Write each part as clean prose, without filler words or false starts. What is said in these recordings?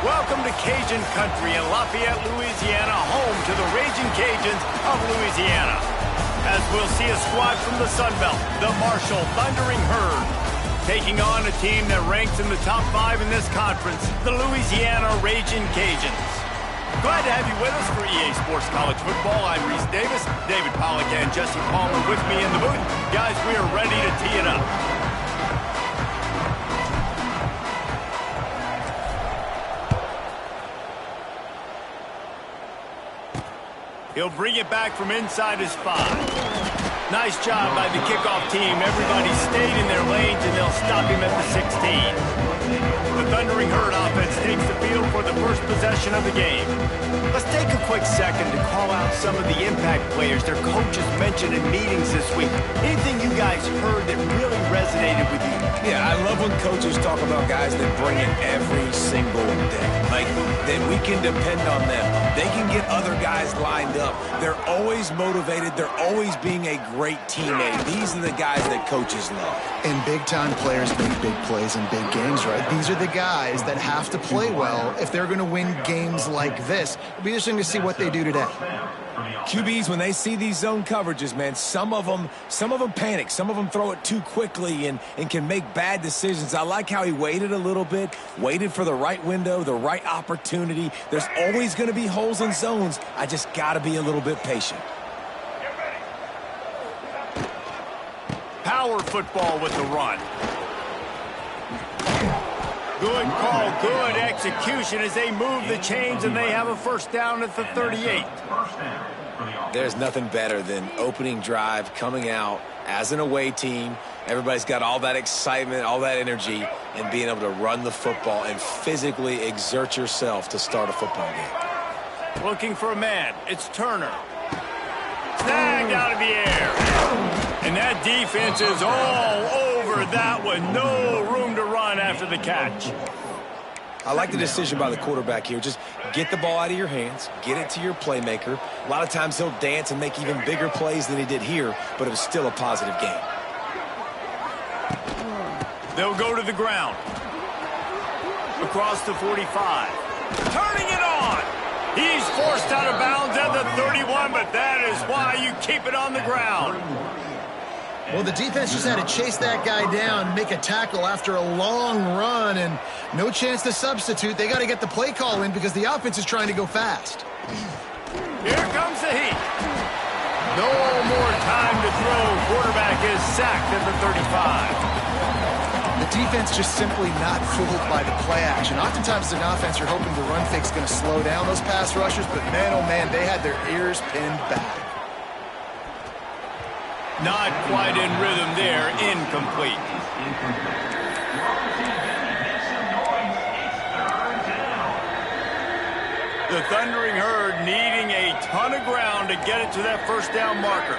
Welcome to Cajun country in Lafayette, Louisiana, home to the Raging Cajuns of Louisiana. As we'll see a squad from the Sun Belt, the Marshall Thundering Herd, taking on a team that ranks in the top 5 in this conference, the Louisiana Raging Cajuns. Glad to have you with us for EA Sports College Football. I'm Reese Davis, David Pollack and Jesse Palmer with me in the booth. Guys, we are ready to tee it up. He'll bring it back from inside his 5. Nice job by the kickoff team. Everybody stayed in their lanes, and they'll stop him at the 16. The Thundering Herd offense takes the field for the first possession of the game. Let's take a quick second to call out some of the impact players their coaches mentioned in meetings this week. Anything you guys heard that really resonated with you? Yeah, I love when coaches talk about guys that bring it every single day. Like, that we can depend on them. They can get other guys lined up. They're always motivated. They're always being a great teammate. These are the guys that coaches love. And big-time players make big plays in big games, right? These are the guys that have to play well if they're going to win games like this. It'll be interesting to see what they do today. QBs, when they see these zone coverages, man, some of them panic. Some of them throw it too quickly and can make bad decisions. I like how he waited a little bit, waited for the right window, the right opportunity. There's always going to be holes in zones. I just got to be a little bit patient. Power football with the run. Good call, good execution as they move the chains and they have a first down at the 38. There's nothing better than opening drive, coming out as an away team. Everybody's got all that excitement, all that energy, and being able to run the football and physically exert yourself to start a football game. Looking for a man. It's Turner. Snagged out of the air. And that defense is all over that one. No room to run after the catch. I like the decision by the quarterback here. Just get the ball out of your hands, get it to your playmaker. A lot of times he'll dance and make even bigger plays than he did here, but it was still a positive game. They'll go to the ground. Across the 45. Turning it on. He's forced out of bounds at the 31, but that is why you keep it on the ground. Well, the defense just had to chase that guy down, make a tackle after a long run, and no chance to substitute. They got to get the play call in because the offense is trying to go fast. Here comes the heat. No more time to throw. Quarterback is sacked at the 35. The defense just simply not fooled by the play action. Oftentimes, as an offense, you're hoping the run fake's going to slow down those pass rushers, but man, oh man, they had their ears pinned back. Not quite in rhythm there. Incomplete. The Thundering Herd needing a ton of ground to get it to that first down marker.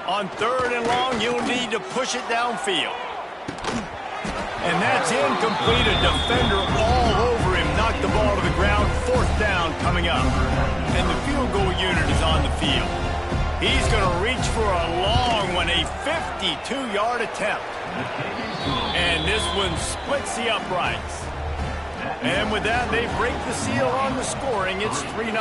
On 3rd and long, you'll need to push it downfield. And that's incomplete. A defender all over him. Knocked the ball to the ground. 4th down coming up. And the field goal unit is on the field. He's going to reach for a long one, a 52-yard attempt. And this one splits the uprights. And with that, they break the seal on the scoring. It's 3-0.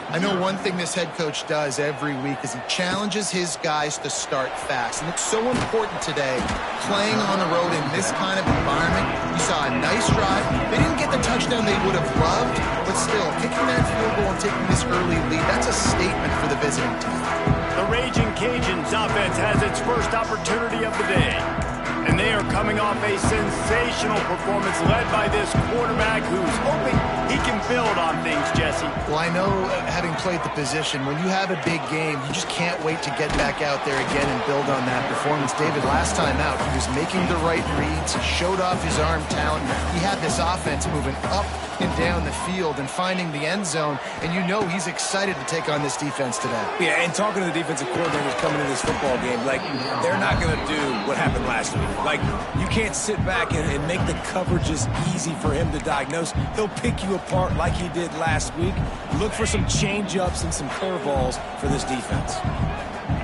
I know one thing this head coach does every week is he challenges his guys to start fast. And it's so important today, playing on the road in this kind of environment. You saw a nice drive. They didn't get the touchdown they would have loved, but still, kicking that field goal and taking this early lead, that's a statement for the visiting team. The Raging Cajuns offense has its first opportunity of the day. And they are coming off a sensational performance led by this quarterback who's hoping he can build on things, Jesse. Well, I know, having played the position, when you have a big game, you just can't wait to get back out there again and build on that performance. David, last time out, he was making the right reads. He showed off his arm talent. He had this offense moving up and down the field and finding the end zone. And you know he's excited to take on this defense today. Yeah, and talking to the defensive coordinators coming into this football game, like, they're not going to do what happened last week. Like, you can't sit back and make the coverages easy for him to diagnose. He'll pick you apart like he did last week. Look for some change-ups and some curveballs for this defense.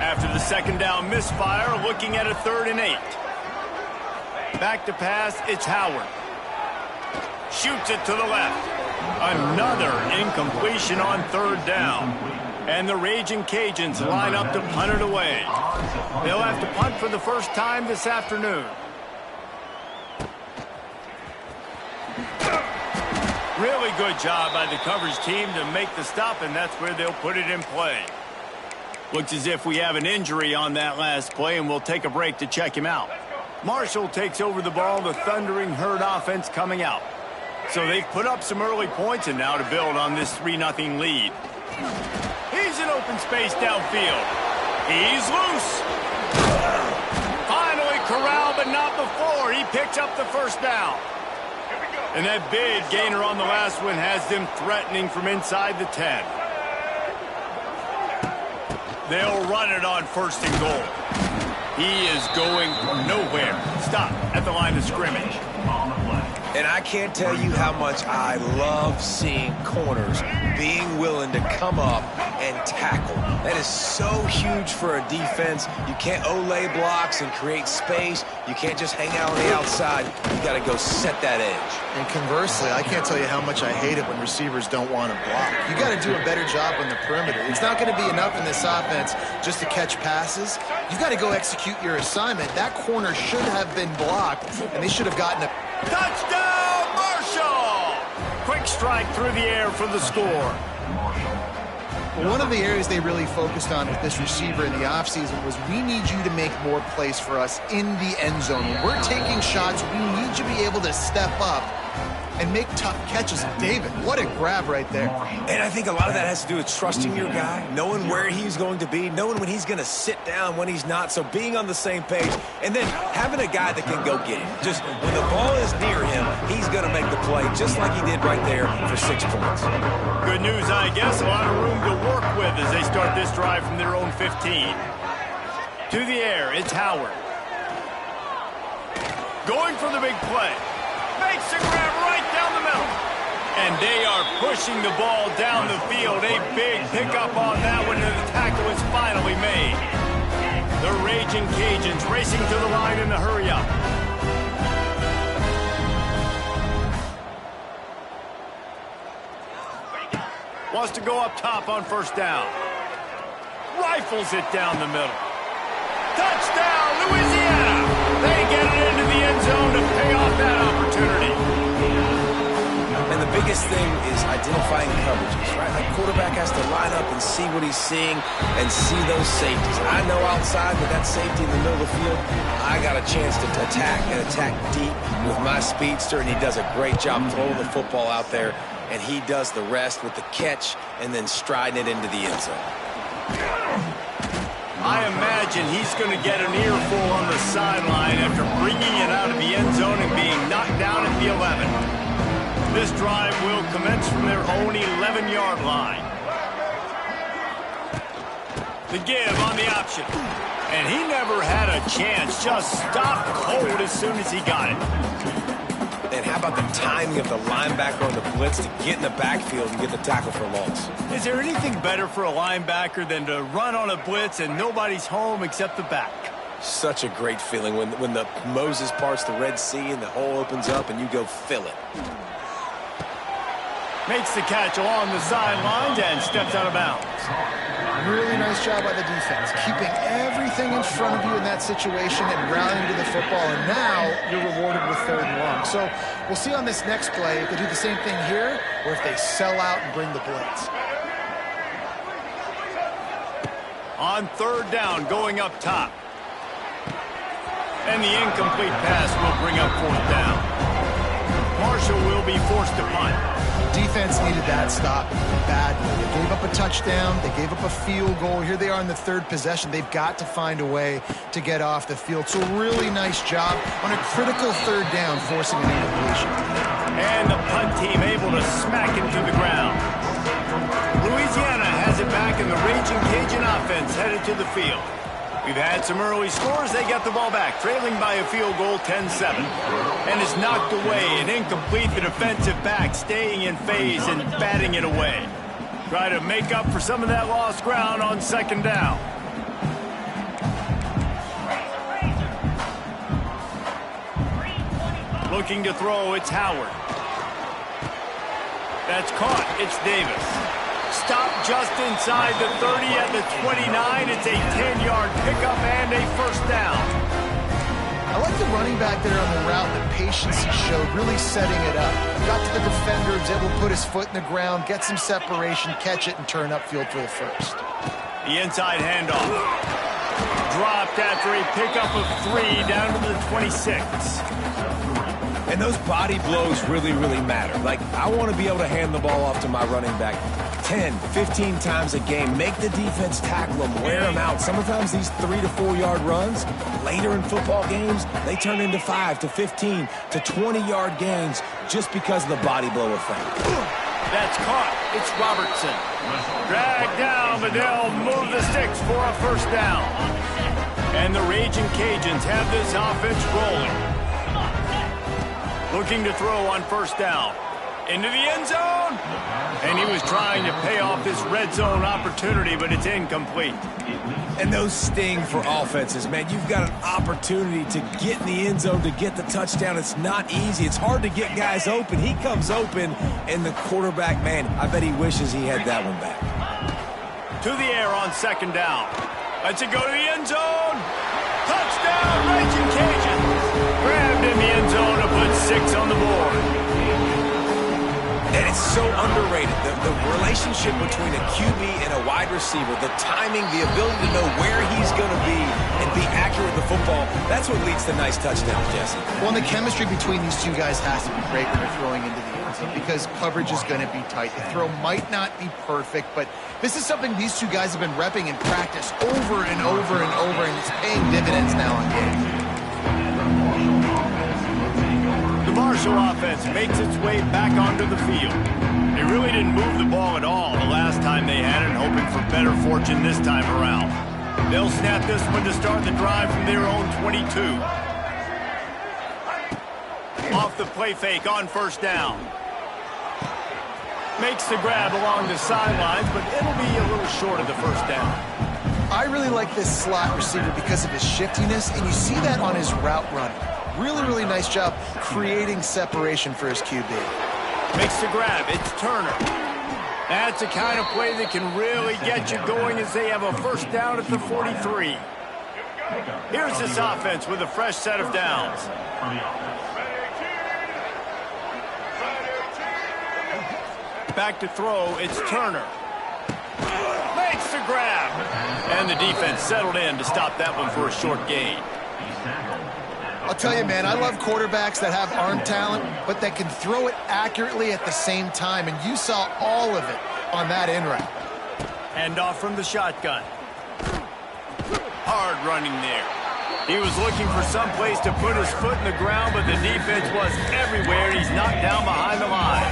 After the 2nd down misfire, looking at a 3rd and 8. Back to pass, it's Howard. Shoots it to the left. Another incompletion on third down. And the Raging Cajuns line up to punt it away. They'll have to punt for the first time this afternoon. Really good job by the coverage team to make the stop, and that's where they'll put it in play. Looks as if we have an injury on that last play, and we'll take a break to check him out. Marshall takes over the ball, the Thundering Herd offense coming out. So they've put up some early points, and now to build on this 3-0 lead. He's in open space downfield. He's loose. Finally corralled, but not before. He picks up the first down. And that big gainer on the last one has them threatening from inside the 10. They'll run it on first and goal. He is going nowhere. Stop at the line of scrimmage. And I can't tell you how much I love seeing corners being willing to come up and tackle. That is so huge for a defense. You can't olay blocks and create space. You can't just hang out on the outside. You got to go set that edge. And conversely, I can't tell you how much I hate it when receivers don't want to block. You got to do a better job on the perimeter. It's not going to be enough in this offense just to catch passes. You've got to go execute your assignment. That corner should have been blocked, and they should have gotten a touchdown, Marshall! Quick strike through the air for the score. Well, one of the areas they really focused on with this receiver in the offseason was we need you to make more plays for us in the end zone. When we're taking shots, we need you to be able to step up and make tough catches. David, what a grab right there. And I think a lot of that has to do with trusting your guy, knowing where he's going to be, knowing when he's going to sit down, when he's not, so being on the same page, and then having a guy that can go get him. Just when the ball is near him, he's going to make the play, just like he did right there for 6 points. Good news, I guess. A lot of room to work with as they start this drive from their own 15. To the air, it's Howard. Going for the big play. Makes the grab right down the middle. And they are pushing the ball down the field. A big pickup on that one, and the tackle is finally made. The Raging Cajuns racing to the line in the hurry up. Wants to go up top on first down. Rifles it down the middle. Touchdown, Louisiana! They get it into the end zone to pay off that opportunity. And the biggest thing is identifying coverages, right? Like quarterback has to line up and see what he's seeing and see those safeties. I know outside with that safety in the middle of the field, I got a chance to attack and attack deep with my speedster, and he does a great job throwing the football out there, and he does the rest with the catch and then striding it into the end zone. I imagine he's going to get an earful on the sideline after bringing it out of the end zone and being knocked down at the 11. This drive will commence from their own 11-yard line. The give on the option. And he never had a chance. Just stopped cold as soon as he got it. And how about the timing of the linebacker on the blitz to get in the backfield and get the tackle for loss? Is there anything better for a linebacker than to run on a blitz and nobody's home except the back? Such a great feeling when the Moses parts the Red Sea and the hole opens up and you go fill it. Makes the catch along the sidelines and steps out of bounds. Really nice job by the defense, keeping everything in front of you in that situation and rallying to the football, and now you're rewarded with 3rd and long. So we'll see on this next play if they do the same thing here or if they sell out and bring the blitz. On 3rd down, going up top. And the incomplete pass will bring up 4th down. Marshall will be forced to punt. Defense needed that stop badly. They gave up a touchdown. They gave up a field goal. Here they are in the 3rd possession. They've got to find a way to get off the field. So really nice job on a critical 3rd down, forcing an incompletion. And the punt team able to smack him to the ground. Louisiana has it back, and the Raging Cajun offense headed to the field. We've had some early scores. They got the ball back, trailing by a field goal 10-7. And is knocked away and incomplete. The defensive back staying in phase and batting it away. Try to make up for some of that lost ground on 2nd down. Looking to throw, it's Howard. That's caught. It's Davis. Stop just inside the 30 at the 29. It's a 10-yard pickup and a first down. I like the running back there on the route, the patience he showed, really setting it up. Got to the defender, was able to put his foot in the ground, get some separation, catch it, and turn upfield for the first. The inside handoff. Dropped after a pickup of 3 down to the 26. And those body blows really, really matter. Like, I want to be able to hand the ball off to my running back 10, 15 times a game. Make the defense tackle them, wear them out. Sometimes these 3 to 4 yard runs, later in football games, they turn into 5 to 15 to 20-yard gains just because of the body blow effect. That's caught. It's Robertson. Dragged down, but they'll move the sticks for a first down. And the Raging Cajuns have this offense rolling. Looking to throw on first down. Into the end zone. And he was trying to pay off this red zone opportunity, but it's incomplete. And those sting for offenses, man. You've got an opportunity to get in the end zone, to get the touchdown. It's not easy. It's hard to get guys open. He comes open, and the quarterback, man, I bet he wishes he had that one back. To the air on second down. Lets it go to the end zone. Touchdown, Raging Cajuns. Grabbed in the end zone to put 6 on the board. And it's so underrated. The relationship between a QB and a wide receiver, the timing, the ability to know where he's going to be and be accurate with the football, that's what leads to nice touchdowns, Jesse. Well, and the chemistry between these two guys has to be great when they're throwing into the end zone because coverage is going to be tight. The throw might not be perfect, but this is something these two guys have been repping in practice over and over and over, and it's paying dividends now in games. The Marshall offense makes its way back onto the field. They really didn't move the ball at all the last time they had it, hoping for better fortune this time around. They'll snap this one to start the drive from their own 22. Off the play fake on first down. Makes the grab along the sidelines, but it'll be a little short of the first down. I really like this slot receiver because of his shiftiness, and you see that on his route running. Really, really nice job creating separation for his QB. Makes the grab. It's Turner. That's the kind of play that can really get you going as they have a first down at the 43. Here's this offense with a fresh set of downs. Back to throw. It's Turner. Makes the grab. And the defense settled in to stop that one for a short gain. I'll tell you, man, I love quarterbacks that have arm talent, but that can throw it accurately at the same time, and you saw all of it on that in route. Handoff from the shotgun. Hard running there. He was looking for some place to put his foot in the ground, but the defense was everywhere, and he's knocked down behind the line.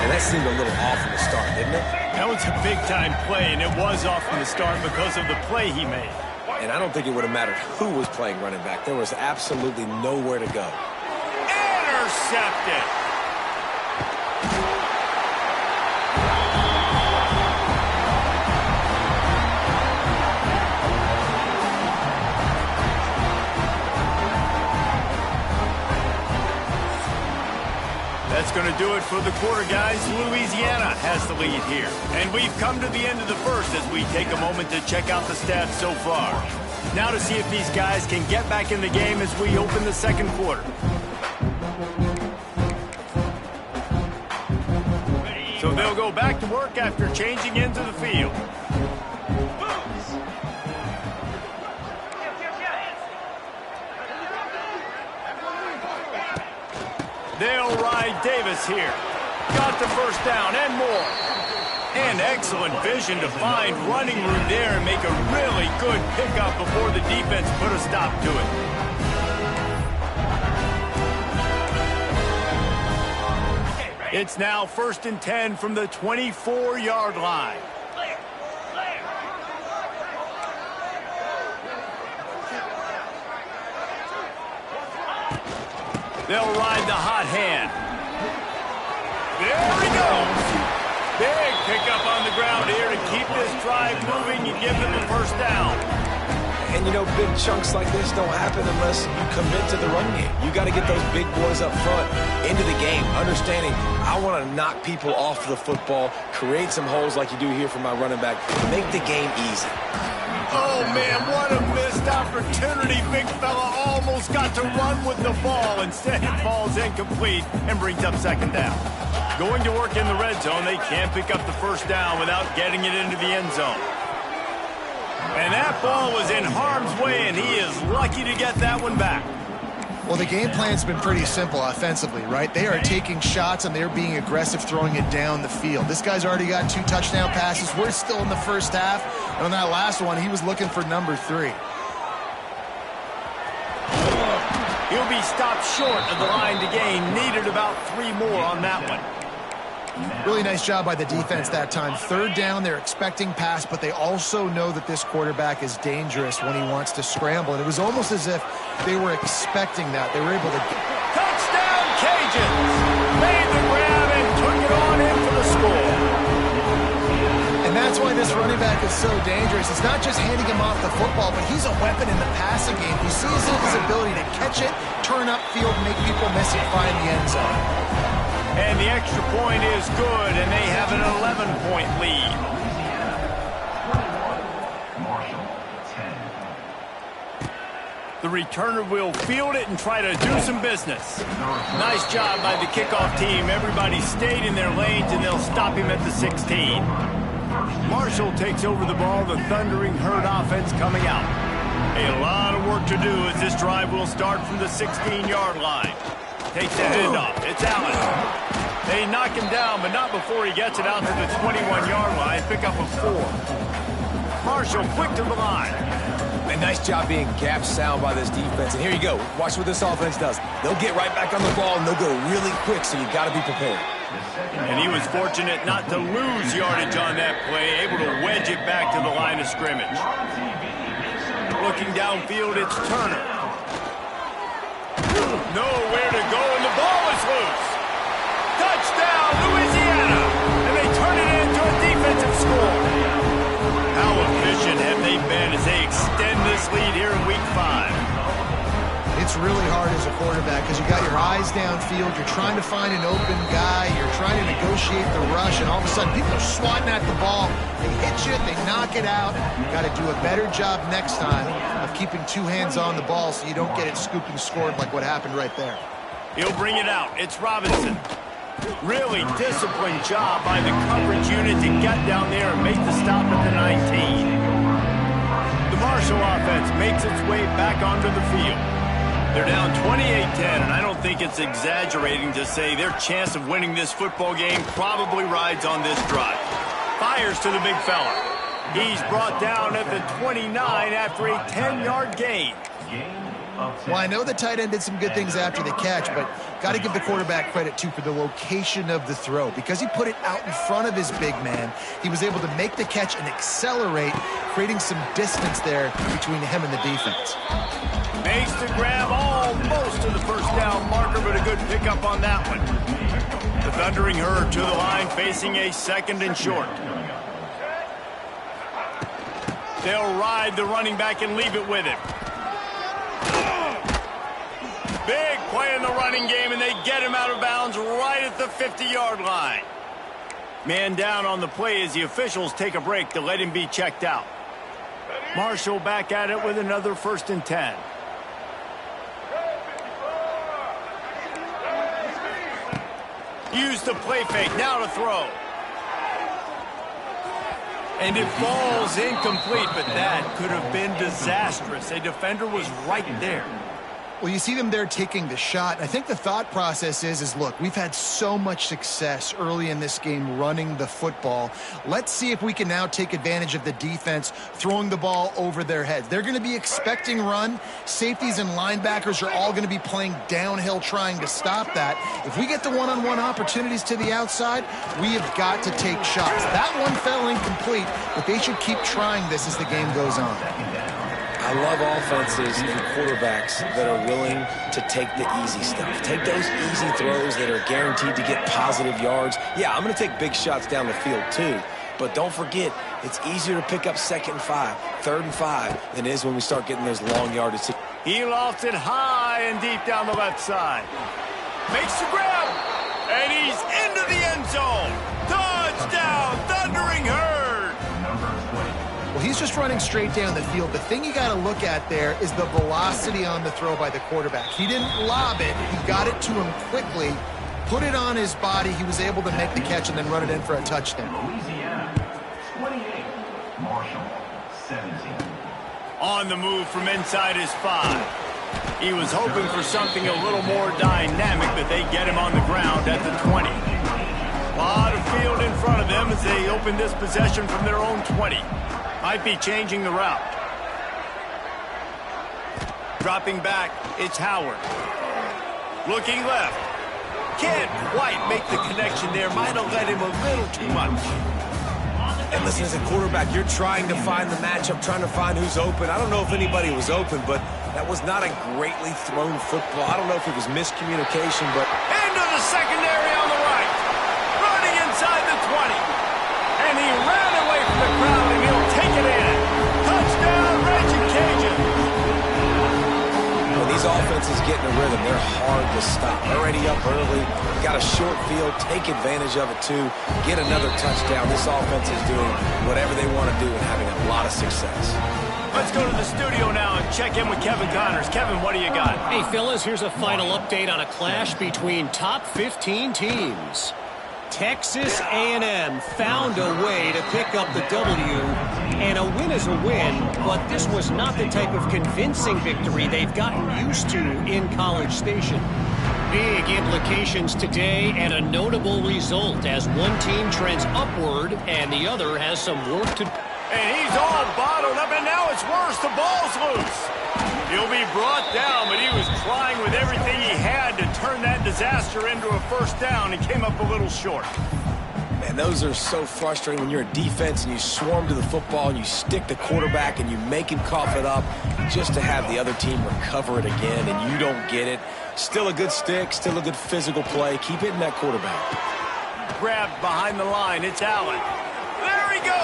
And that seemed a little off from the start, didn't it? That was a big-time play, and it was off from the start because of the play he made. And I don't think it would have mattered who was playing running back. There was absolutely nowhere to go. Intercepted. That's going to do it for the quarter, guys. Louisiana has the lead here. And we've come to the end of the first as we take a moment to check out the stats so far. Now to see if these guys can get back in the game as we open the second quarter. So they'll go back to work after changing into the field. They'll ride Davis here. Got the first down and more. And excellent vision to find running room there and make a really good pickup before the defense put a stop to it. It's now 1st and 10 from the 24-yard line. They'll ride the hot hand. There he goes. Big pickup on the ground here to keep this drive moving and give them the first down. And, you know, big chunks like this don't happen unless you commit to the run game. You got to get those big boys up front into the game, understanding I want to knock people off the football, create some holes like you do here for my running back, make the game easy. Oh, man, what a missed opportunity. Big fella almost got to run with the ball. Instead, it falls incomplete and brings up second down. Going to work in the red zone, they can't pick up the first down without getting it into the end zone. And that ball was in harm's way, and he is lucky to get that one back. Well, the game plan's been pretty simple offensively, right? They are taking shots, and they're being aggressive, throwing it down the field. This guy's already got 2 touchdown passes. We're still in the first half. And on that last one, he was looking for number 3. He'll be stopped short of the line to gain. Needed about 3 more on that one. Really nice job by the defense that time. Third down, they're expecting pass, but they also know that this quarterback is dangerous when he wants to scramble. And it was almost as if they were expecting that. They were able to get... Touchdown, Cajuns! Made the grab and took it on in for the score. And that's why this running back is so dangerous. It's not just handing him off the football, but he's a weapon in the passing game. He sees his ability to catch it, turn upfield, make people miss it, find the end zone. And the extra point is good, and they have an 11-point lead. The returner will field it and try to do some business. Nice job by the kickoff team. Everybody stayed in their lanes, and they'll stop him at the 16. Marshall takes over the ball. The Thundering Herd offense coming out. A lot of work to do as this drive will start from the 16-yard line. Takes the handoff. It's Allen. They knock him down, but not before he gets it out to the 21-yard line. Pick up a 4. Marshall quick to the line. A nice job being gap sound by this defense. And here you go. Watch what this offense does. They'll get right back on the ball, and they'll go really quick, so you got to be prepared. And he was fortunate not to lose yardage on that play, able to wedge it back to the line of scrimmage. Looking downfield, it's Turner. Nowhere to go, and the ball is loose. Touchdown, Louisiana! And they turn it into a defensive score. How efficient have they been as they extend this lead here in Week 5? It's really hard as a quarterback because you got your eyes downfield, you're trying to find an open guy, you're trying to negotiate the rush, and all of a sudden people are swatting at the ball. They hit you, they knock it out. You got to do a better job next time of keeping 2 hands on the ball so you don't get it scooped and scored like what happened right there. He'll bring it out. It's Robinson. Really disciplined job by the coverage unit to get down there and make the stop at the 19. The Marshall offense makes its way back onto the field. They're down 28-10, and I don't think it's exaggerating to say their chance of winning this football game probably rides on this drive. Fires to the big fella. He's brought down at the 29 after a 10-yard gain. Well, I know the tight end did some good things after the catch, but got to give the quarterback credit, too, for the location of the throw. Because he put it out in front of his big man, he was able to make the catch and accelerate, creating some distance there between him and the defense. Makes the grab almost to the first down marker, but a good pickup on that one. The Thundering Herd to the line, facing a 2nd and short. They'll ride the running back and leave it with him. Big play in the running game, and they get him out of bounds right at the 50-yard line. Man down on the play as the officials take a break to let him be checked out. Marshall back at it with another 1st and 10. Use the play fake, now to throw. And it falls incomplete, but that could have been disastrous. A defender was right there. Well, you see them there taking the shot. I think the thought process is look, we've had so much success early in this game running the football. Let's see if we can now take advantage of the defense throwing the ball over their heads. They're going to be expecting run. Safeties and linebackers are all going to be playing downhill trying to stop that. If we get the one-on-one opportunities to the outside, we have got to take shots. That one fell incomplete, but they should keep trying this as the game goes on. I love offenses and quarterbacks that are willing to take the easy stuff. Take those easy throws that are guaranteed to get positive yards. Yeah, I'm going to take big shots down the field too, but don't forget, It's easier to pick up 2nd and 5, 3rd and 5 than it is when we start getting those long yardage. He lofts it high and deep down the left side. Makes the grab, and he's into the end zone. Touchdown, Thundering Herd. Well, he's just running straight down the field. The thing you got to look at there is the velocity on the throw by the quarterback. He didn't lob it. He got it to him quickly, put it on his body. He was able to make the catch and then run it in for a touchdown. Louisiana, 28, Marshall, 17. On the move from inside his 5. He was hoping for something a little more dynamic, but they get him on the ground at the 20. A lot of field in front of them as they open this possession from their own 20. Might be changing the route. Dropping back, it's Howard. Looking left. Can't quite make the connection there. Might have let him a little too much. And listen, as a quarterback, you're trying to find the matchup, trying to find who's open. I don't know if anybody was open, but that was not a greatly thrown football. I don't know if it was miscommunication, but... Into the secondary on the right. Running inside the 20. And he ran away from the crowd, and he'll take it in. Touchdown, Raging Cajuns. When these offenses get in a rhythm, they're hard to stop. Already up early, got a short field, take advantage of it too, get another touchdown. This offense is doing whatever they want to do and having a lot of success. Let's go to the studio now and check in with Kevin Connors. Kevin, what do you got? Hey, fellas, here's a final update on a clash between top 15 teams. Texas A&M found a way to pick up the W, and a win is a win, but this was not the type of convincing victory they've gotten used to in College Station. Big implications today and a notable result as one team trends upward and the other has some work to do. And he's all bottled up, and now it's worse. The ball's loose. He'll be brought down, but he was trying with everything he had to turn that disaster into a first down and came up a little short. Man, those are so frustrating when you're a defense and you swarm to the football and you stick the quarterback and you make him cough it up just to have the other team recover it again and you don't get it. Still a good stick, still a good physical play. Keep hitting that quarterback. Grabbed behind the line. It's Allen. There he goes.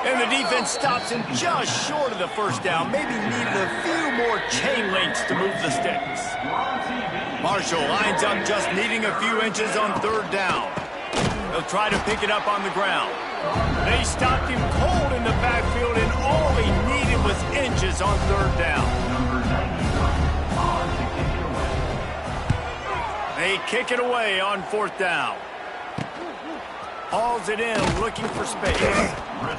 And the defense stops him just short of the first down. Maybe needed a few more chain links to move the sticks. Marshall lines up just needing a few inches on 3rd down. They'll try to pick it up on the ground. They stopped him cold in the backfield, and all he needed was inches on 3rd down. They kick it away on 4th down. Hauls it in, looking for space.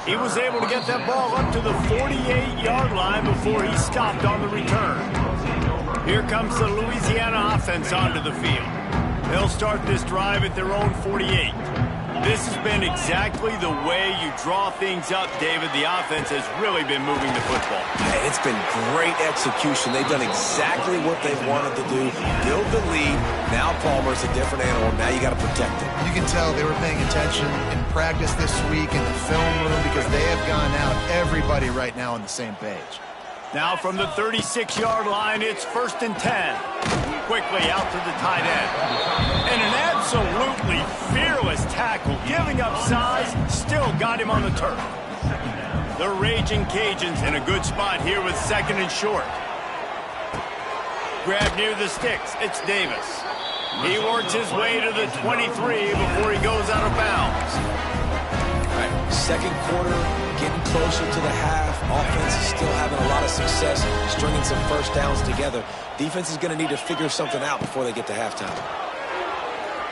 He was able to get that ball up to the 48-yard line before he stopped on the return. Here comes the Louisiana offense onto the field. They'll start this drive at their own 48. This has been exactly the way you draw things up, David. The offense has really been moving the football. Hey, it's been great execution. They've done exactly what they wanted to do. Build the lead. Now Palmer's a different animal. Now you got to protect him. You can tell they were paying attention in practice this week in the film room because they have gone out, everybody right now on the same page. Now from the 36-yard line, it's 1st and 10. Quickly out to the tight end. And an absolutely fearless tackle, giving up size, still got him on the turf. The Raging Cajuns in a good spot here with 2nd and short. Grab near the sticks, it's Davis. He works his way to the 23 before he goes out of bounds. All right, 2nd quarter, getting closer to the half. Offense is still having a lot of success stringing some first downs together. Defense is going to need to figure something out before they get to halftime.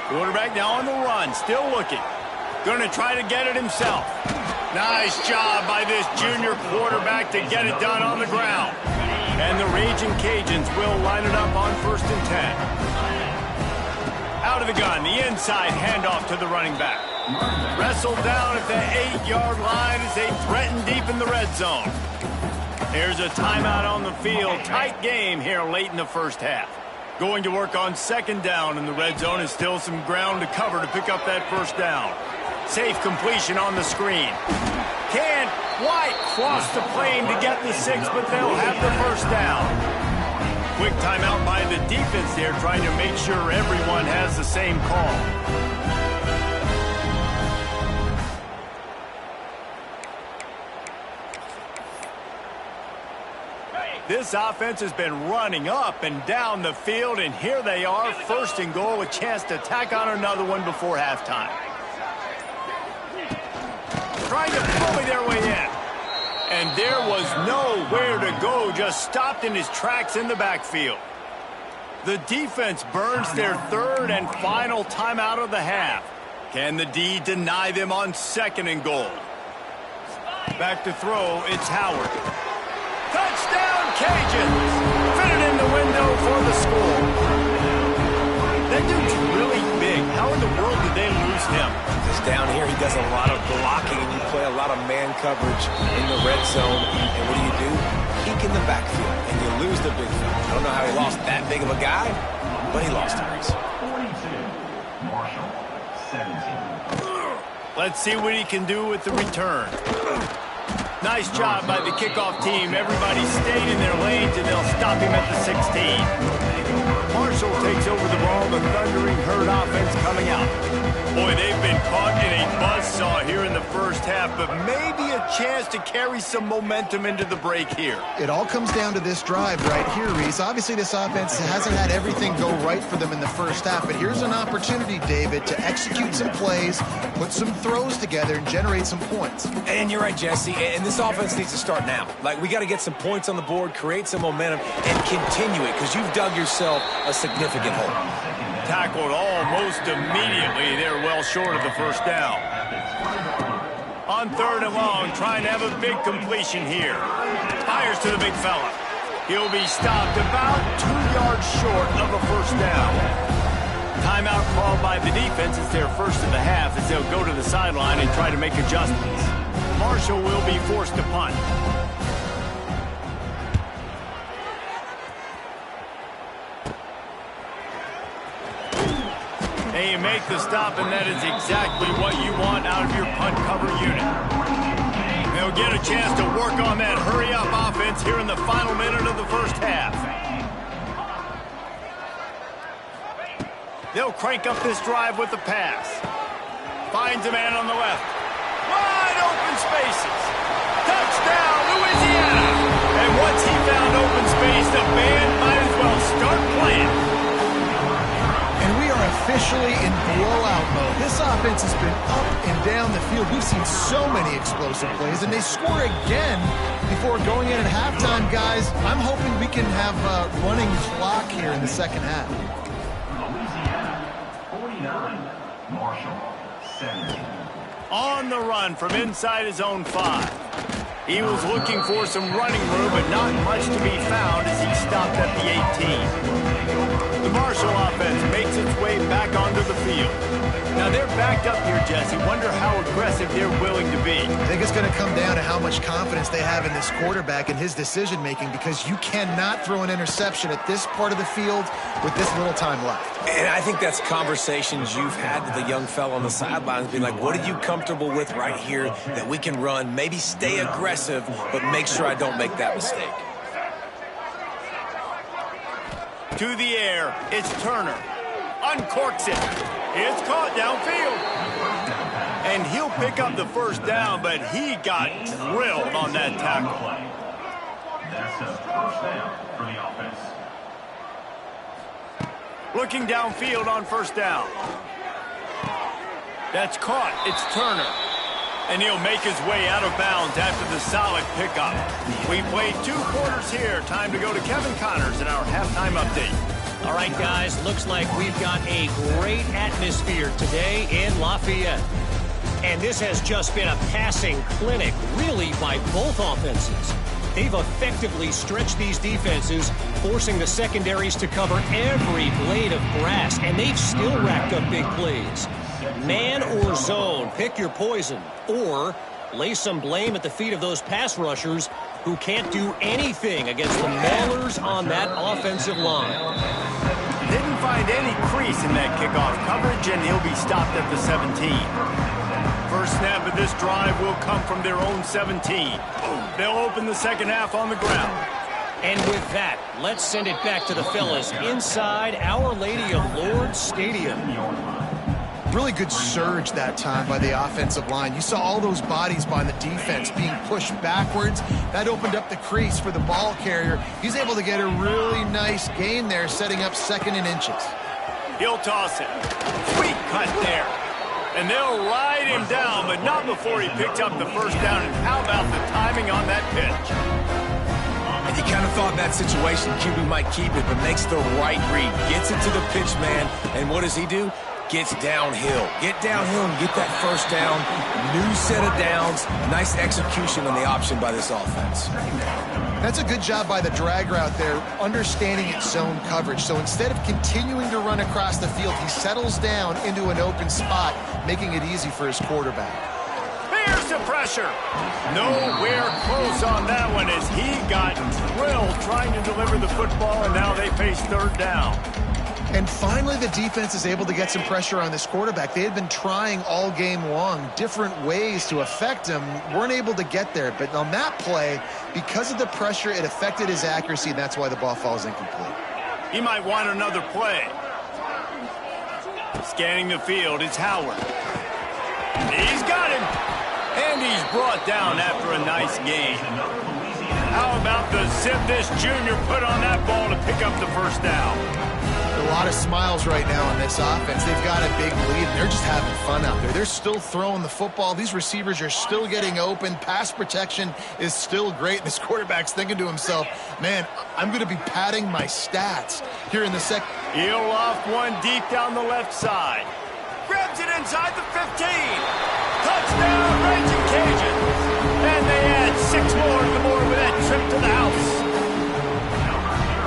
Quarterback now on the run, still looking. Going to try to get it himself. Nice job by this junior quarterback to get it done on the ground. And the Raging Cajuns will line it up on 1st and 10. Out of the gun, the inside handoff to the running back. Wrestled down at the 8-yard line as they threaten deep in the red zone. Here's a timeout on the field. Tight game here late in the first half. Going to work on 2nd down in the red zone is still some ground to cover to pick up that first down. Safe completion on the screen. Can't quite cross the plane to get the 6, but they'll have the first down. Quick timeout by the defense there, trying to make sure everyone has the same call. This offense has been running up and down the field, and here they are, first and goal, a chance to tack on another one before halftime. Trying to bully their way in. And there was nowhere to go, just stopped in his tracks in the backfield. The defense burns their third and final timeout of the half. Can the D deny them on second and goal? Back to throw, it's Howard. Touchdown, Cajuns! Fitted in the window for the score. That dude's really big. How in the world did they lose him? Because down here, he does a lot of blocking, and you play a lot of man coverage in the red zone. And what do? Peek in the backfield, and you lose the big fella. I don't know how he lost that big of a guy, but he lost him. 42. Marshall, 17. Let's see what he can do with the return. Nice job by the kickoff team. Everybody stayed in their lanes, and they'll stop him at the 16. Marshall takes over the ball. The Thundering Herd offense coming out. Boy, they've been caught in a buzzsaw here in the first half, but maybe a chance to carry some momentum into the break here. It all comes down to this drive right here, Reese. Obviously, this offense hasn't had everything go right for them in the first half, but here's an opportunity, David, to execute some plays, put some throws together, and generate some points. And you're right, Jesse, and this offense needs to start now. Like, we got to get some points on the board, create some momentum, and continue it, because you've dug yourself a significant hole. Tackled almost immediately. They're well short of the first down. On third and long, trying to have a big completion here. Fires to the big fella. He'll be stopped about 2 yards short of a first down. Timeout called by the defense. It's their first of the half as they'll go to the sideline and try to make adjustments. Marshall will be forced to punt. And you make the stop, and that is exactly what you want out of your punt cover unit. They'll get a chance to work on that hurry-up offense here in the final minute of the first half. They'll crank up this drive with the pass. Finds a man on the left. Wide open spaces. Touchdown, Louisiana! And once he found open space, the band might as well start playing. Officially in blowout mode. This offense has been up and down the field. We've seen so many explosive plays, and they score again before going in at halftime, guys. I'm hoping we can have a running clock here in the second half. Louisiana, 49. Marshall, 17. On the run from inside his own 5. He was looking for some running room, but not much to be found as he stopped at the 18. The Marshall offense makes its way back onto the field. Now they're backed up here, Jesse. Wonder how aggressive they're willing to be. I think it's going to come down to how much confidence they have in this quarterback and his decision-making, because you cannot throw an interception at this part of the field with this little time left. And I think that's conversations you've had with the young fella on the sidelines, being like, what are you comfortable with right here that we can run? Maybe stay aggressive, but make sure I don't make that mistake. To the air, it's Turner. Uncorks it. It's caught downfield. And he'll pick up the first down, but he got drilled on that tackle. That's a first down for the offense. Looking downfield on first down. That's caught. It's Turner. And he'll make his way out of bounds after the solid pickup. We played 2 quarters here. Time to go to Kevin Connors in our halftime update. All right, guys, looks like we've got a great atmosphere today in Lafayette. And this has just been a passing clinic, really, by both offenses. They've effectively stretched these defenses, forcing the secondaries to cover every blade of grass, and they've still racked up big plays. Man or zone, pick your poison, or lay some blame at the feet of those pass rushers who can't do anything against the maulers on that offensive line. Didn't find any crease in that kickoff coverage, and he'll be stopped at the 17. First snap of this drive will come from their own 17. They'll open the second half on the ground. And with that, let's send it back to the fellas inside Our Lady of Lourdes Stadium. really good surge that time by the offensive line. You saw all those bodies by the defense being pushed backwards. That opened up the crease for the ball carrier. He's able to get a really nice gain there, setting up 2nd and inches. He'll toss it. Sweet cut there. And they'll ride him down, but not before he picks up the first down. And how about the timing on that pitch? And you kind of thought in that situation QB might keep it, but makes the right read. Gets it to the pitch man, and what does he do? Gets downhill. Get downhill and get that first down. New set of downs. Nice execution on the option by this offense. That's a good job by the drag route there, understanding its zone coverage. So instead of continuing to run across the field, he settles down into an open spot, making it easy for his quarterback. Here's the pressure. Nowhere close on that one as he got drilled trying to deliver the football, and now they face 3rd down. And finally, the defense is able to get some pressure on this quarterback. They had been trying all game long different ways to affect him, weren't able to get there. But on that play, because of the pressure, it affected his accuracy, and that's why the ball falls incomplete. He might want another play. Scanning the field, it's Howard. He's got him. And he's brought down after a nice gain. How about the zip this junior put on that ball to pick up the first down? A lot of smiles right now on this offense. They've got a big lead, and they're just having fun out there. They're still throwing the football. These receivers are still getting open. Pass protection is still great. This quarterback's thinking to himself, man, I'm going to be padding my stats here in the second. He'll off one deep down the left side. Grabs it inside the 15. Touchdown, Raging Cajuns. And they add 6 more to the board with that trip to the house.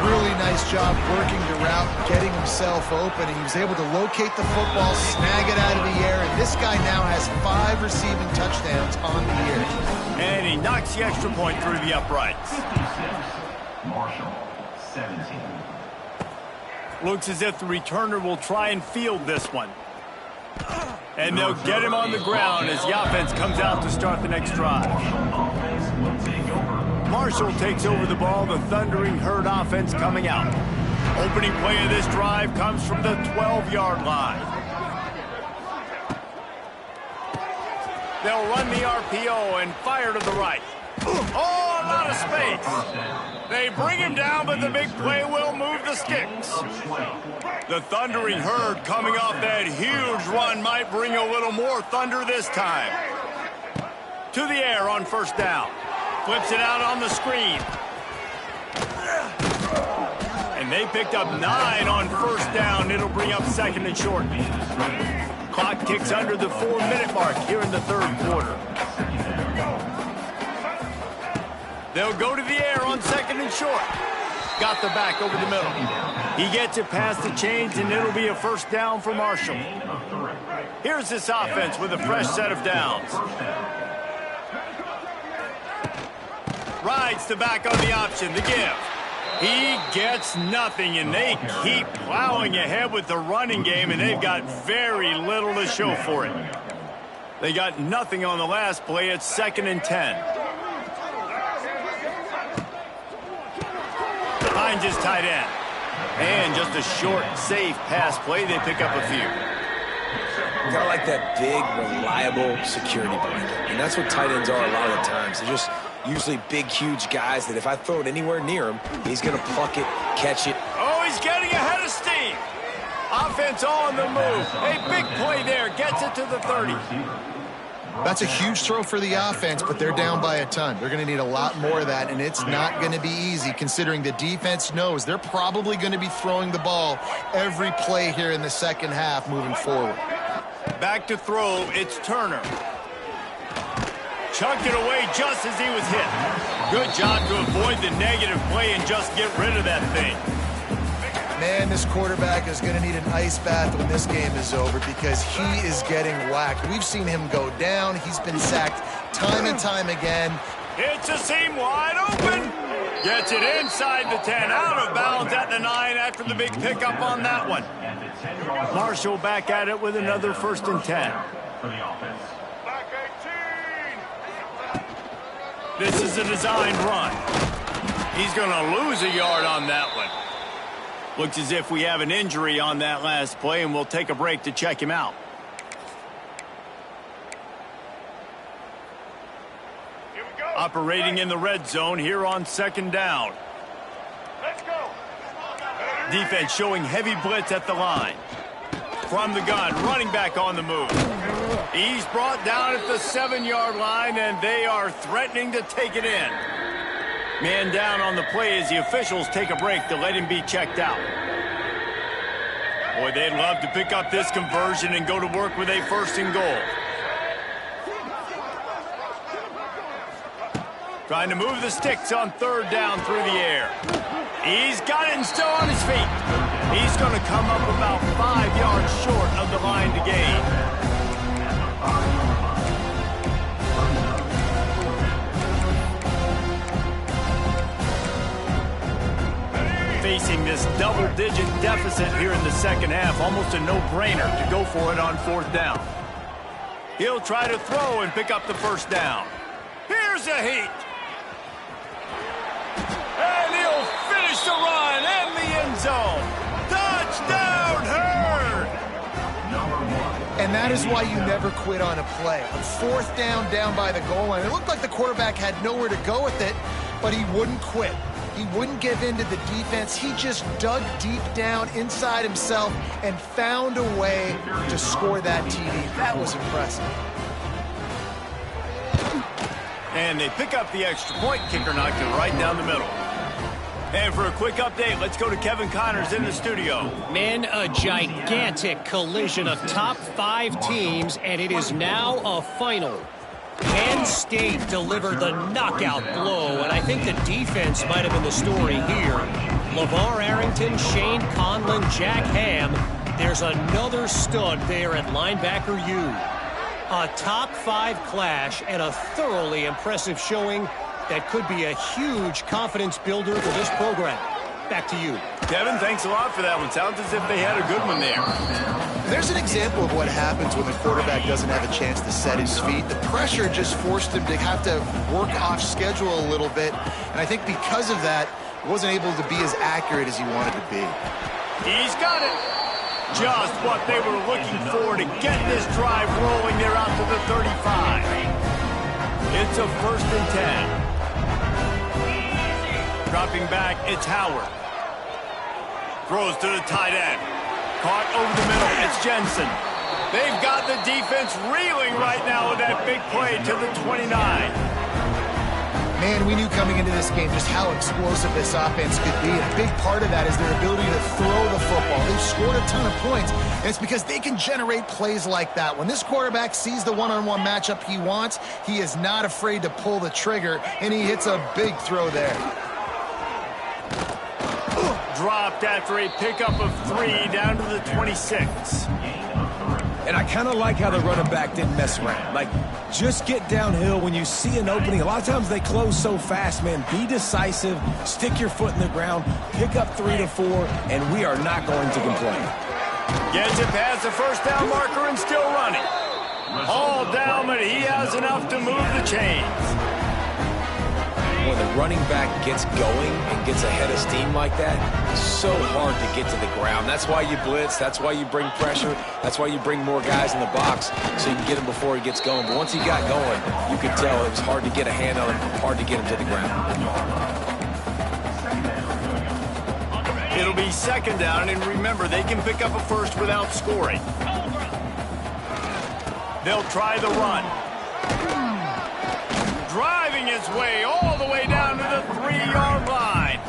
Really nice job working the route, getting himself open. He was able to locate the football, snag it out of the air, and this guy now has 5 receiving touchdowns on the year. And he knocks the extra point through the uprights. 56, Marshall, 17. Looks as if the returner will try and field this one. And they'll get him on the ground as the offense comes out to start the next drive. Marshall takes over the ball, the Thundering Herd offense coming out. Opening play of this drive comes from the 12-yard line. They'll run the RPO and fire to the right. Oh, a lot of space. They bring him down, but the big play will move the sticks. The Thundering Herd coming off that huge run might bring a little more thunder this time. To the air on first down. Flips it out on the screen. And they picked up 9 on first down. It'll bring up 2nd and short. Clock ticks under the 4-minute mark here in the 3rd quarter. They'll go to the air on 2nd and short. Got the back over the middle. He gets it past the chains, and it'll be a first down for Marshall. Here's this offense with a fresh set of downs. Rides the back on the option, the give. He gets nothing, and they keep plowing ahead with the running game, and they've got very little to show for it. They got nothing on the last play. It's 2nd and 10. Finds his tight end. And just a short, safe pass play. They pick up a few. Kind of like that big, reliable security blanket. And that's what tight ends are a lot of the times. They're just usually big, huge guys that if I throw it anywhere near him, he's going to pluck it, catch it. Oh, he's getting ahead of steam. Offense on the move. A big play there. Gets it to the 30. That's a huge throw for the offense, but they're down by a ton. They're going to need a lot more of that, and it's not going to be easy considering the defense knows they're probably going to be throwing the ball every play here in the second half moving forward. Back to throw, it's Turner. Chucked it away just as he was hit. Good job to avoid the negative play and just get rid of that thing. Man, this quarterback is going to need an ice bath when this game is over because he is getting whacked. We've seen him go down. He's been sacked time and time again. It's a seam wide open. Gets it inside the 10, out of bounds at the 9 after the big pickup on that one. Marshall back at it with another 1st and 10. This is a designed run. He's going to lose a yard on that one. Looks as if we have an injury on that last play, and we'll take a break to check him out. Operating in the red zone here on 2nd down. Defense showing heavy blitz at the line. From the gun, running back on the move. He's brought down at the 7-yard line, and they are threatening to take it in. Man down on the play as the officials take a break to let him be checked out. Boy, they'd love to pick up this conversion and go to work with a 1st and goal. Trying to move the sticks on 3rd down through the air. He's got it and still on his feet. He's going to come up about 5 yards short of the line to gain. Facing this double-digit deficit here in the 2nd half, almost a no-brainer to go for it on 4th down. He'll try to throw and pick up the 1st down. Here's a heat. And he'll finish the run and the end zone. Touchdown, Hurd! And that is why you never quit on a play. On 4th down by the goal line, it looked like the quarterback had nowhere to go with it, but he wouldn't quit. He wouldn't give in to the defense. He just dug deep down inside himself and found a way to score that TD. That was impressive. And they pick up the extra point. Kicker knocked it right down the middle. And for a quick update, let's go to Kevin Connors in the studio. Men, a gigantic collision of top 5 teams, and it is now a final. Penn State delivered the knockout blow, and I think the defense might have been the story here. LeVar Arrington, Shane Conlon, Jack Ham. There's another stud there at linebacker U. A top 5 clash and a thoroughly impressive showing that could be a huge confidence builder for this program. Back to you. Kevin, thanks a lot for that one. Sounds as if they had a good one there. There's an example of what happens when the quarterback doesn't have a chance to set his feet. The pressure just forced him to have to work off schedule a little bit. And I think because of that, he wasn't able to be as accurate as he wanted to be. He's got it. Just what they were looking for to get this drive rolling there out to the 35. It's a 1st and 10. Dropping back, it's Howard. Throws to the tight end. Caught over the middle, it's Jensen. They've got the defense reeling right now with that big play to the 29. Man, we knew coming into this game just how explosive this offense could be. And a big part of that is their ability to throw the football. They've scored a ton of points, and it's because they can generate plays like that. When this quarterback sees the one-on-one matchup he wants, he is not afraid to pull the trigger, and he hits a big throw there. Dropped after a pickup of 3 down to the 26. And I kind of like how the running back didn't mess around. Like, just get downhill when you see an opening. A lot of times they close so fast, man. Be decisive, stick your foot in the ground, pick up 3 to 4, and we are not going to complain. Gets it past the 1st down marker and still running. All down, but he has enough to move the chains. When the running back gets going and gets ahead of steam like that, it's so hard to get to the ground. That's why you blitz. That's why you bring pressure. That's why you bring more guys in the box so you can get him before he gets going. But once he got going, you could tell it was hard to get a hand on him, hard to get him to the ground. It'll be 2nd down, and remember, they can pick up a 1st without scoring. They'll try the run. Driving his way all the way down to the 3-yard line.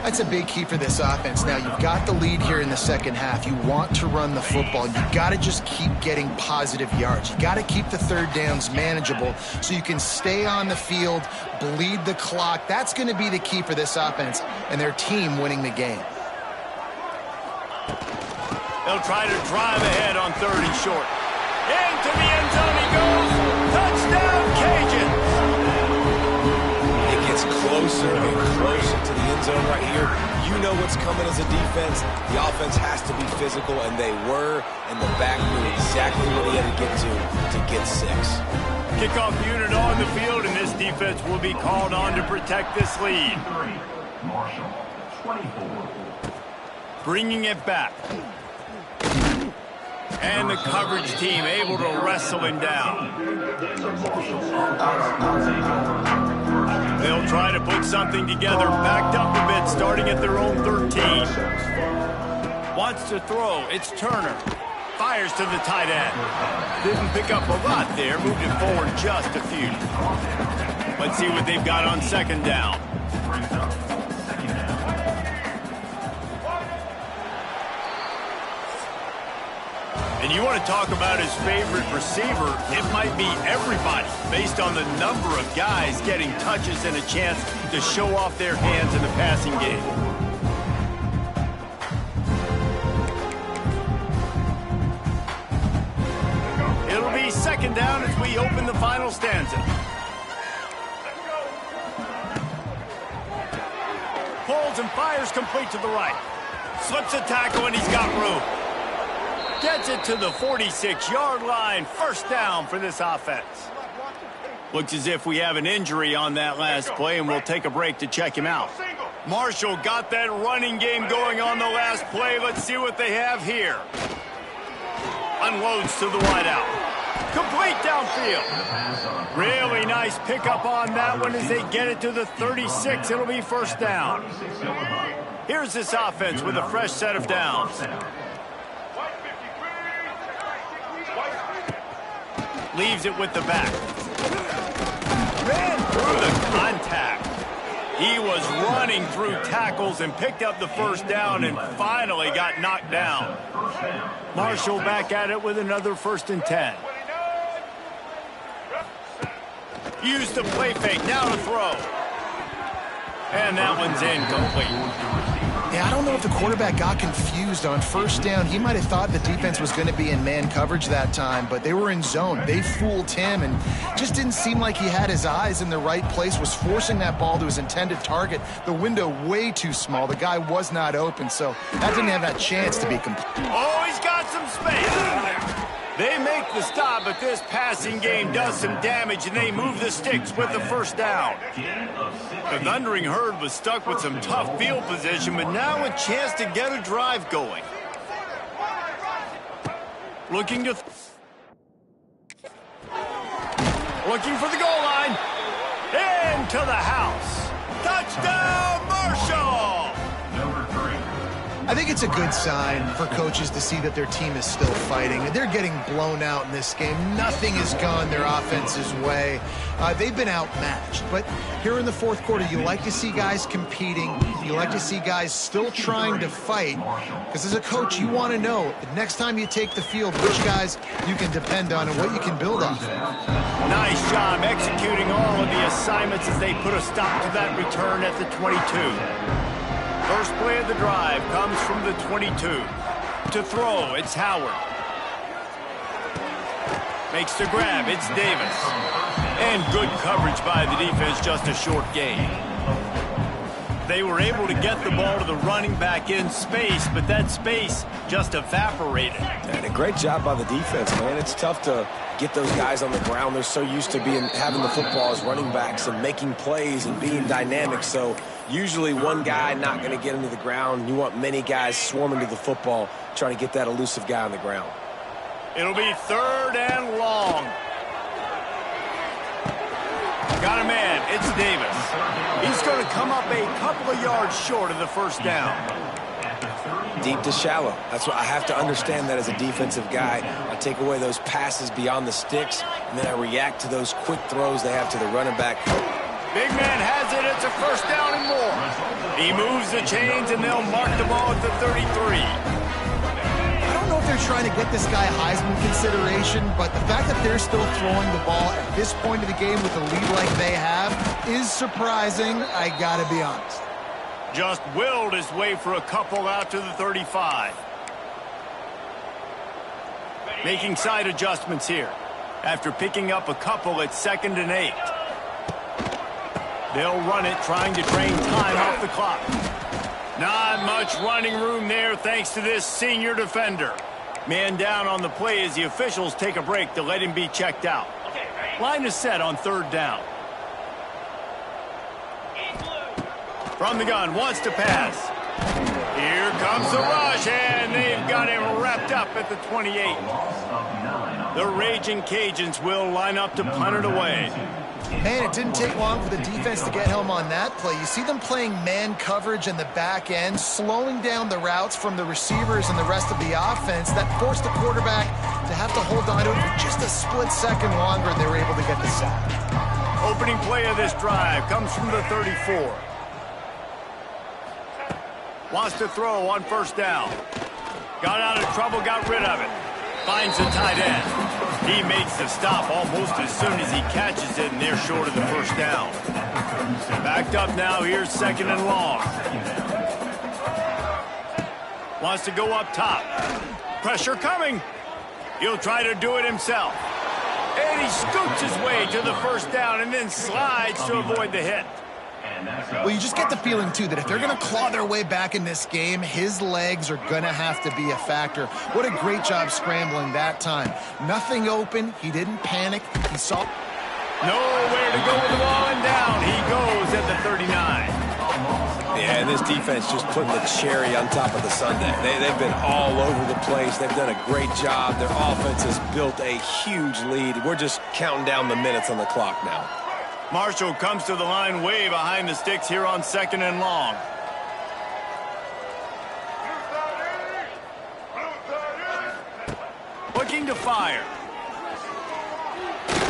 That's a big key for this offense. Now, you've got the lead here in the 2nd half. You want to run the football. You got to just keep getting positive yards. You got to keep the 3rd downs manageable so you can stay on the field, bleed the clock. That's going to be the key for this offense and their team winning the game. They'll try to drive ahead on 3rd and short. Into the end zone he goes. Touchdown, Cajuns. It gets closer and closer to the end zone right here. You know what's coming as a defense. The offense has to be physical, and they were, and the back knew exactly what he had to get 6. Kickoff unit on the field, and this defense will be called on to protect this lead. Marshall, 24. Bringing it back. And the coverage team able to wrestle him down. They'll try to put something together, backed up a bit, starting at their own 13. Wants to throw. It's Turner. Fires to the tight end. Didn't pick up a lot there. Moved it forward just a few. Let's see what they've got on second down. And you want to talk about his favorite receiver, it might be everybody, based on the number of guys getting touches and a chance to show off their hands in the passing game. It'll be second down as we open the final stanza. Pulls and fires complete to the right. Slips a tackle and he's got room. Gets it to the 46-yard line. First down for this offense. Looks as if we have an injury on that last play, and we'll take a break to check him out. Marshall got that running game going on the last play. Let's see what they have here. Unloads to the wideout. Complete downfield. Really nice pickup on that one as they get it to the 36. It'll be first down. Here's this offense with a fresh set of downs. Leaves it with the back. Ran through the contact. He was running through tackles and picked up the first down and finally got knocked down. Marshall back at it with another 1st and 10. Used the play fake, now to throw. And that one's incomplete. Yeah, I don't know if the quarterback got confused on first down. He might have thought the defense was going to be in man coverage that time, but they were in zone. They fooled him and just didn't seem like he had his eyes in the right place, was forcing that ball to his intended target. The window way too small. The guy was not open, so that didn't have that chance to be complete. Oh, he's got some space. They make the stop, but this passing game does some damage, and they move the sticks with the first down. The Thundering Herd was stuck with some tough field position, but now a chance to get a drive going. Looking for the goal line. Into the house. Touchdown, Marshall! Number 3. I think it's a good sign for coaches to see that their team is still fighting. They're getting blown out in this game. Nothing has gone their offense's way. They've been outmatched. But here in the fourth quarter, you like to see guys competing. You like to see guys still trying to fight. Because as a coach, you want to know the next time you take the field, which guys you can depend on and what you can build off of. Nice job executing all of the assignments as they put a stop to that return at the 22. First play of the drive comes from the 22. To throw, it's Howard. Makes the grab, it's Davis. And good coverage by the defense, just a short gain. They were able to get the ball to the running back in space, but that space just evaporated. And a great job by the defense, man. It's tough to get those guys on the ground. They're so used to having the football as running backs and making plays and being dynamic. So usually one guy not going to get into the ground. You want many guys swarming to the football, trying to get that elusive guy on the ground. It'll be 3rd and long. Got a man. It's Davis. He's going to come up a couple of yards short of the first down. Deep to shallow. That's what I have to understand that as a defensive guy. I take away those passes beyond the sticks, and then I react to those quick throws they have to the running back. Big man has it. It's a first down and more. He moves the chains, and they'll mark the ball at the 33. I don't know if they're trying to get this guy Heisman consideration, but the fact that they're still throwing the ball at this point of the game with a lead like they have is surprising, I gotta be honest. Just willed his way for a couple out to the 35. Making side adjustments here. After picking up a couple at 2nd and 8. They'll run it, trying to drain time off the clock. Not much running room there thanks to this senior defender. Man down on the play as the officials take a break to let him be checked out. Line is set on 3rd down. From the gun, wants to pass. Here comes the rush, and they've got him wrapped up at the 28. The Raging Cajuns will line up to punt it away. Man, it didn't take long for the defense to get home on that play. You see them playing man coverage in the back end, slowing down the routes from the receivers and the rest of the offense. That forced the quarterback to have to hold on to it for just a split second longer, and they were able to get the sack. Opening play of this drive comes from the 34. Wants to throw on first down. Got out of trouble, got rid of it. Finds the tight end. He makes the stop almost as soon as he catches it, and they're short of the first down. Backed up now, here's second and long. Wants to go up top. Pressure coming. He'll try to do it himself. And he scoots his way to the first down and then slides to avoid the hit. Well, you just get the feeling, too, that if they're going to claw their way back in this game, his legs are going to have to be a factor. What a great job scrambling that time. Nothing open. He didn't panic. He saw nowhere to go with the ball, and down he goes at the 39. Yeah, and this defense just putting the cherry on top of the sundae. They've been all over the place. They've done a great job. Their offense has built a huge lead. We're just counting down the minutes on the clock now. Marshall comes to the line way behind the sticks here on second and long. Looking to fire.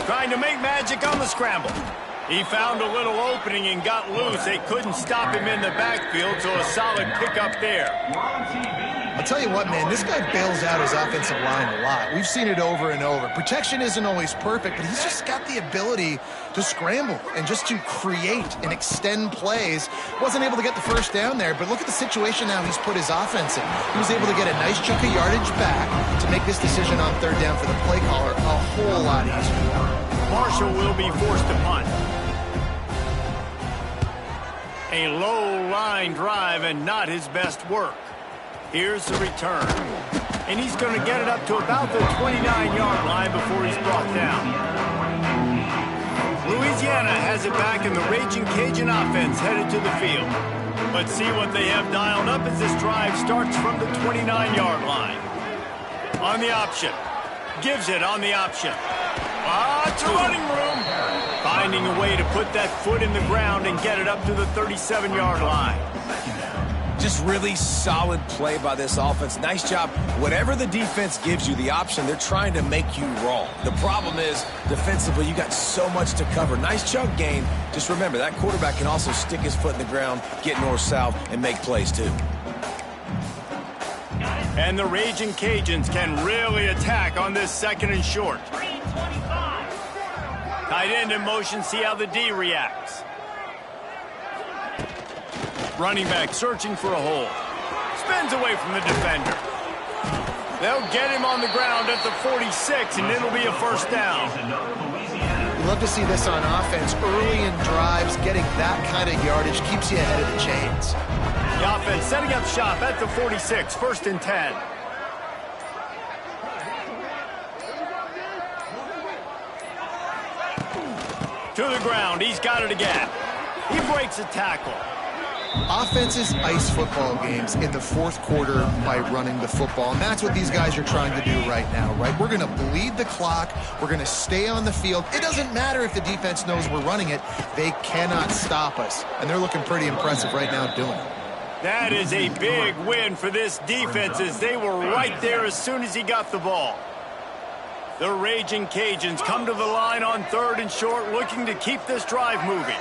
Trying to make magic on the scramble. He found a little opening and got loose. They couldn't stop him in the backfield, so a solid pickup there. I'll tell you what, man, this guy bails out his offensive line a lot. We've seen it over and over. Protection isn't always perfect, but he's just got the ability to scramble and just to create and extend plays. Wasn't able to get the first down there, but look at the situation now he's put his offense in. He was able to get a nice chunk of yardage back to make this decision on third down for the play caller a whole lot easier. Marshall will be forced to punt. A low line drive and not his best work. Here's the return. And he's going to get it up to about the 29-yard line before he's brought down. Louisiana has it back in the Raging Cajun offense headed to the field. Let's see what they have dialed up as this drive starts from the 29-yard line. On the option. Gives it on the option. It's a running room. Finding a way to put that foot in the ground and get it up to the 37-yard line. Just really solid play by this offense. Nice job. Whatever the defense gives you the option, they're trying to make you wrong. The problem is, defensively, you got so much to cover. Nice chunk gain. Just remember, that quarterback can also stick his foot in the ground, get north-south, and make plays too. And the Raging Cajuns can really attack on this second and short. Tight end in motion, see how the D reacts. Running back searching for a hole. Spins away from the defender. They'll get him on the ground at the 46, and it'll be a first down. You love to see this on offense. Early in drives, getting that kind of yardage keeps you ahead of the chains. The offense setting up shop at the 46, first and 10. To the ground, he's got it again. He breaks a tackle. Offenses ice football games in the fourth quarter by running the football, and that's what these guys are trying to do right now, right? We're going to bleed the clock. We're going to stay on the field. It doesn't matter if the defense knows we're running it. They cannot stop us, and they're looking pretty impressive right now doing it. That is a big win for this defense as they were right there as soon as he got the ball. The Raging Cajuns come to the line on third and short, looking to keep this drive moving.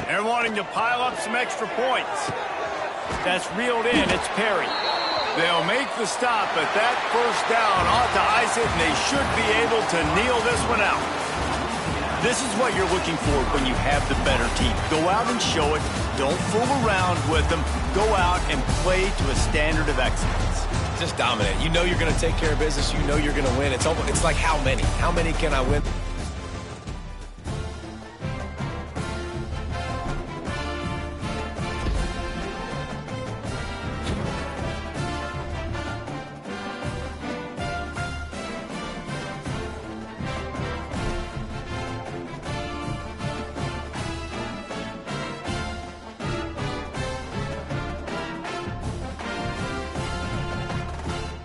They're wanting to pile up some extra points. That's reeled in. It's Perry. They'll make the stop, but that first down ought to ice it, and they should be able to kneel this one out. This is what you're looking for when you have the better team. Go out and show it. Don't fool around with them. Go out and play to a standard of excellence. Just dominate. You know you're going to take care of business. You know you're going to win. It's like how many? How many can I win?